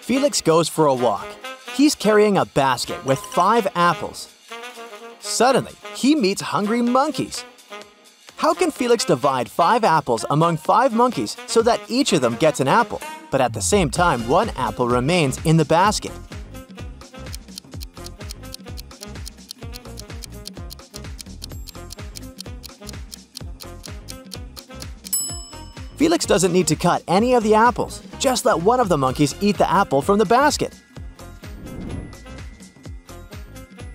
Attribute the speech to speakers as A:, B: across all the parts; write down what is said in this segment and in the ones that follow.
A: Felix goes for a walk. He's carrying a basket with 5 apples. Suddenly, he meets hungry monkeys. How can Felix divide 5 apples among 5 monkeys so that each of them gets an apple, but at the same time 1 apple remains in the basket? Felix doesn't need to cut any of the apples. Just let one of the monkeys eat the apple from the basket.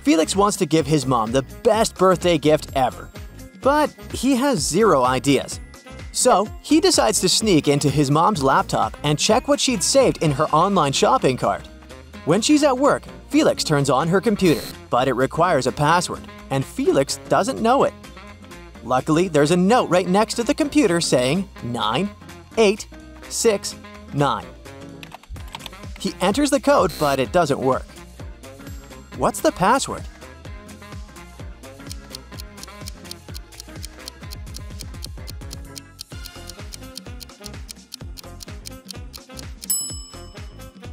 A: Felix wants to give his mom the best birthday gift ever, but he has 0 ideas. So he decides to sneak into his mom's laptop and check what she'd saved in her online shopping cart. When she's at work, Felix turns on her computer, but it requires a password, and Felix doesn't know it. Luckily, there's a note right next to the computer saying 9869. He enters the code, but it doesn't work. What's the password?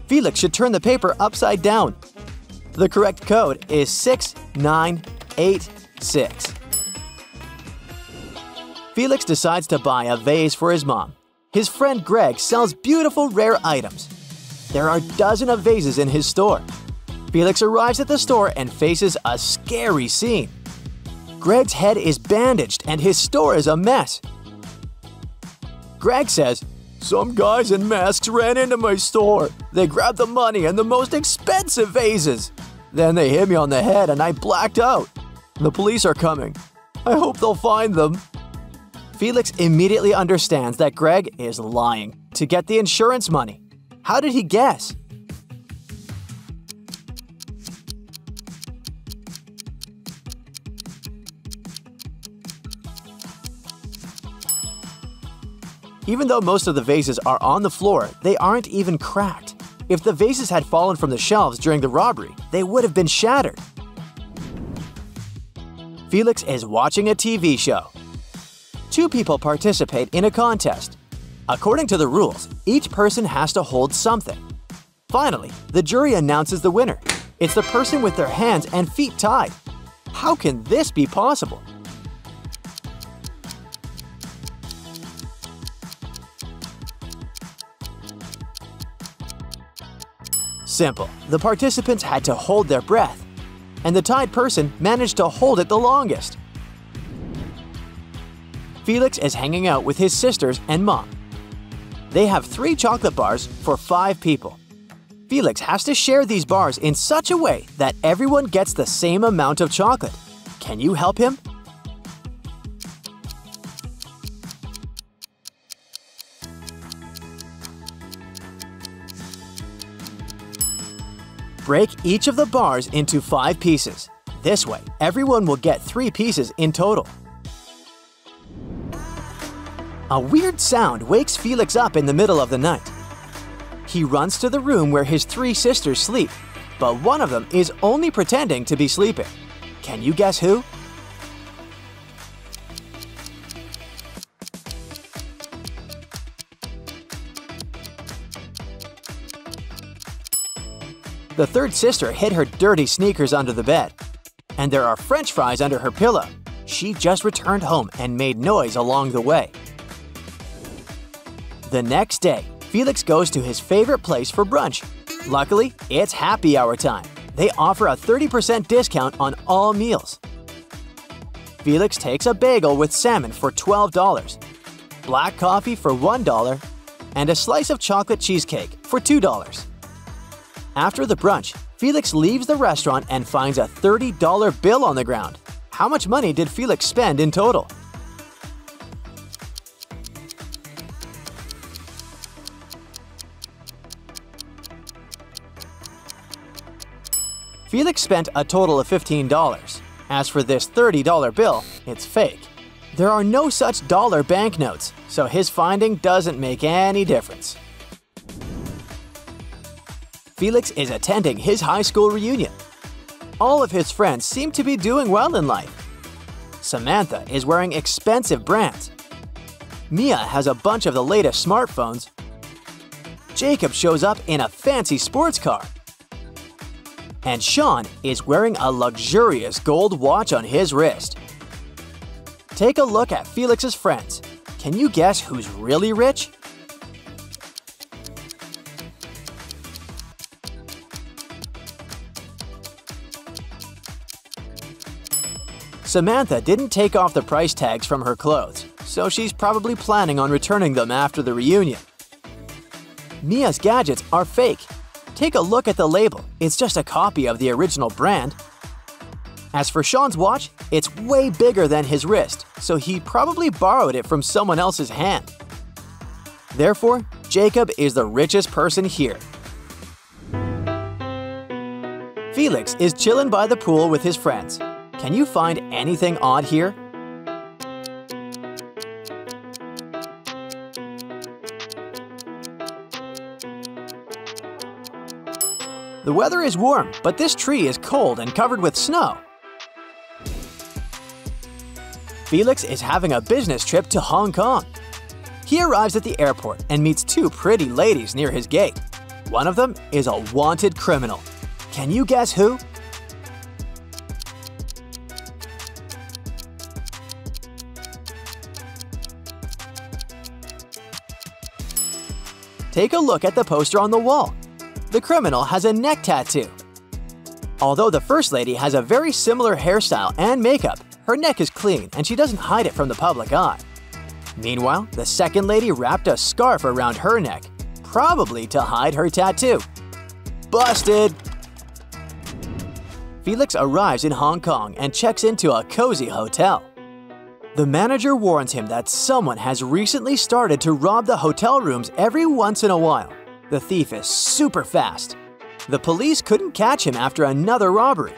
A: Felix should turn the paper upside down. The correct code is 6986. Felix decides to buy a vase for his mom. His friend Greg sells beautiful rare items. There are dozens of vases in his store. Felix arrives at the store and faces a scary scene. Greg's head is bandaged and his store is a mess. Greg says, "Some guys in masks ran into my store. They grabbed the money and the most expensive vases. Then they hit me on the head and I blacked out. The police are coming. I hope they'll find them." Felix immediately understands that Greg is lying to get the insurance money. How did he guess? Even though most of the vases are on the floor, they aren't even cracked. If the vases had fallen from the shelves during the robbery, they would have been shattered. Felix is watching a TV show. 2 people participate in a contest. According to the rules, each person has to hold something. Finally, the jury announces the winner. It's the person with their hands and feet tied. How can this be possible? Simple. The participants had to hold their breath, and the tied person managed to hold it the longest. Felix is hanging out with his sisters and mom. They have 3 chocolate bars for 5 people. Felix has to share these bars in such a way that everyone gets the same amount of chocolate. Can you help him? Break each of the bars into 5 pieces. This way, everyone will get 3 pieces in total. A weird sound wakes Felix up in the middle of the night. He runs to the room where his 3 sisters sleep, but one of them is only pretending to be sleeping. Can you guess who? The 3rd sister hid her dirty sneakers under the bed, and there are French fries under her pillow. She just returned home and made noise along the way. The next day, Felix goes to his favorite place for brunch. Luckily, it's happy hour time. They offer a 30% discount on all meals. Felix takes a bagel with salmon for $12, black coffee for $1, and a slice of chocolate cheesecake for $2. After the brunch, Felix leaves the restaurant and finds a $30 bill on the ground. How much money did Felix spend in total? Felix spent a total of $15. As for this $30 bill, it's fake. There are no such dollar banknotes, so his finding doesn't make any difference. Felix is attending his high school reunion. All of his friends seem to be doing well in life. Samantha is wearing expensive brands. Mia has a bunch of the latest smartphones. Jacob shows up in a fancy sports car. And Sean is wearing a luxurious gold watch on his wrist. Take a look at Felix's friends. Can you guess who's really rich? Samantha didn't take off the price tags from her clothes, so she's probably planning on returning them after the reunion. Mia's gadgets are fake. Take a look at the label, it's just a copy of the original brand. As for Sean's watch, it's way bigger than his wrist, so he probably borrowed it from someone else's hand. Therefore, Jacob is the richest person here. Felix is chilling by the pool with his friends. Can you find anything odd here? The weather is warm, but this tree is cold and covered with snow. Felix is having a business trip to Hong Kong. He arrives at the airport and meets two pretty ladies near his gate. One of them is a wanted criminal. Can you guess who? Take a look at the poster on the wall. The criminal has a neck tattoo. Although the first lady has a very similar hairstyle and makeup, her neck is clean and she doesn't hide it from the public eye. Meanwhile, the second lady wrapped a scarf around her neck, probably to hide her tattoo. Busted! Felix arrives in Hong Kong and checks into a cozy hotel. The manager warns him that someone has recently started to rob the hotel rooms every once in a while. The thief is super fast. The police couldn't catch him after another robbery.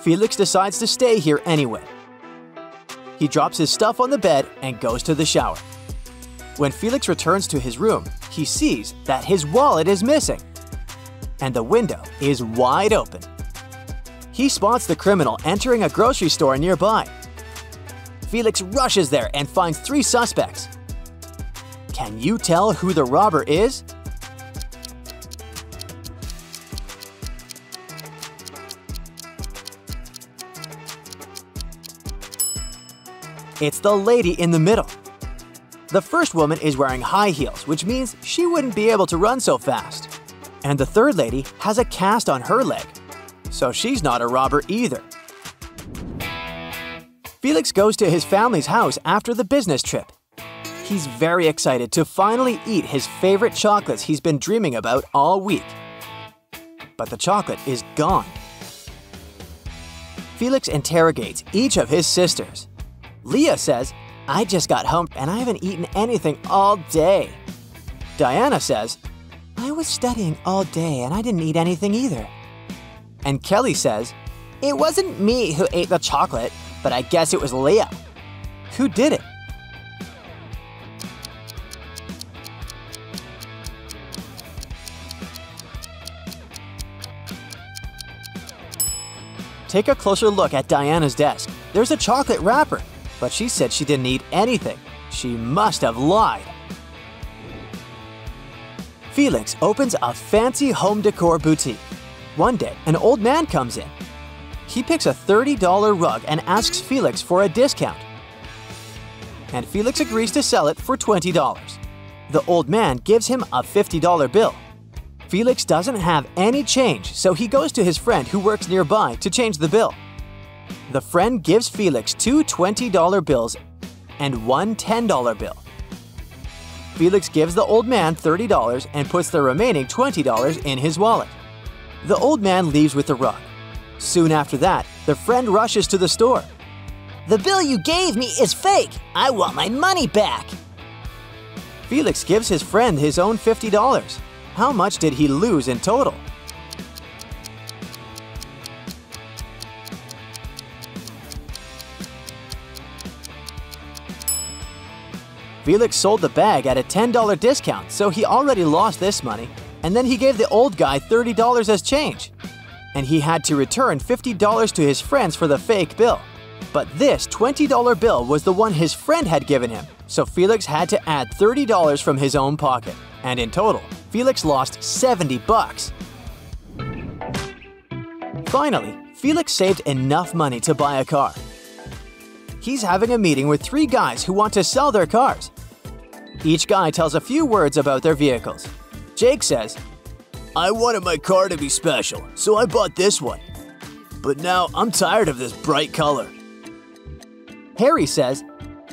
A: Felix decides to stay here anyway. He drops his stuff on the bed and goes to the shower. When Felix returns to his room, he sees that his wallet is missing. And the window is wide open. He spots the criminal entering a grocery store nearby. Felix rushes there and finds 3 suspects. Can you tell who the robber is? It's the lady in the middle. The first woman is wearing high heels, which means she wouldn't be able to run so fast. And the third lady has a cast on her leg, so she's not a robber either. Felix goes to his family's house after the business trip. He's very excited to finally eat his favorite chocolates he's been dreaming about all week. But the chocolate is gone. Felix interrogates each of his sisters. Leah says, "I just got home and I haven't eaten anything all day." Diana says, "I was studying all day and I didn't eat anything either." And Kelly says, "It wasn't me who ate the chocolate, but I guess it was Leah." Who did it? Take a closer look at Diana's desk. There's a chocolate wrapper, but she said she didn't eat anything. She must have lied. Felix opens a fancy home decor boutique. One day, an old man comes in. He picks a $30 rug and asks Felix for a discount. And Felix agrees to sell it for $20. The old man gives him a $50 bill. Felix doesn't have any change, so he goes to his friend who works nearby to change the bill. The friend gives Felix 2 $20 bills and 1 $10 bill. Felix gives the old man $30 and puts the remaining $20 in his wallet. The old man leaves with the rug. Soon after that, the friend rushes to the store.
B: "The bill you gave me is fake! I want my money back!"
A: Felix gives his friend his own $50. How much did he lose in total? Felix sold the bag at a $10 discount, so he already lost this money, and then he gave the old guy $30 as change. And he had to return $50 to his friends for the fake bill. But this $20 bill was the one his friend had given him, so Felix had to add $30 from his own pocket. And in total, Felix lost 70 bucks. Finally, Felix saved enough money to buy a car. He's having a meeting with 3 guys who want to sell their cars. Each guy tells a few words about their vehicles. Jake says, "I wanted my car to be special, so I bought this one. But now I'm tired of this bright color."
B: Harry says,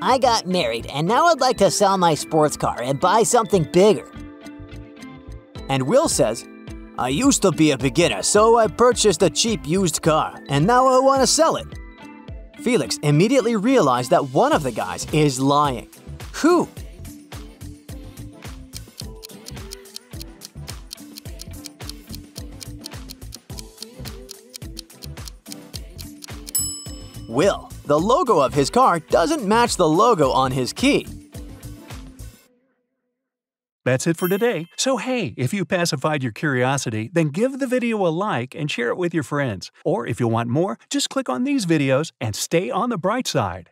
B: "I got married and now I'd like to sell my sports car and buy something bigger."
A: And Will says, "I used to be a beginner, so I purchased a cheap used car, and now I want to sell it." Felix immediately realized that one of the guys is lying. Who? Will. The logo of his car doesn't match the logo on his key.
C: That's it for today. So hey, if you pacified your curiosity, then give the video a like and share it with your friends. Or if you want more, just click on these videos and stay on the bright side.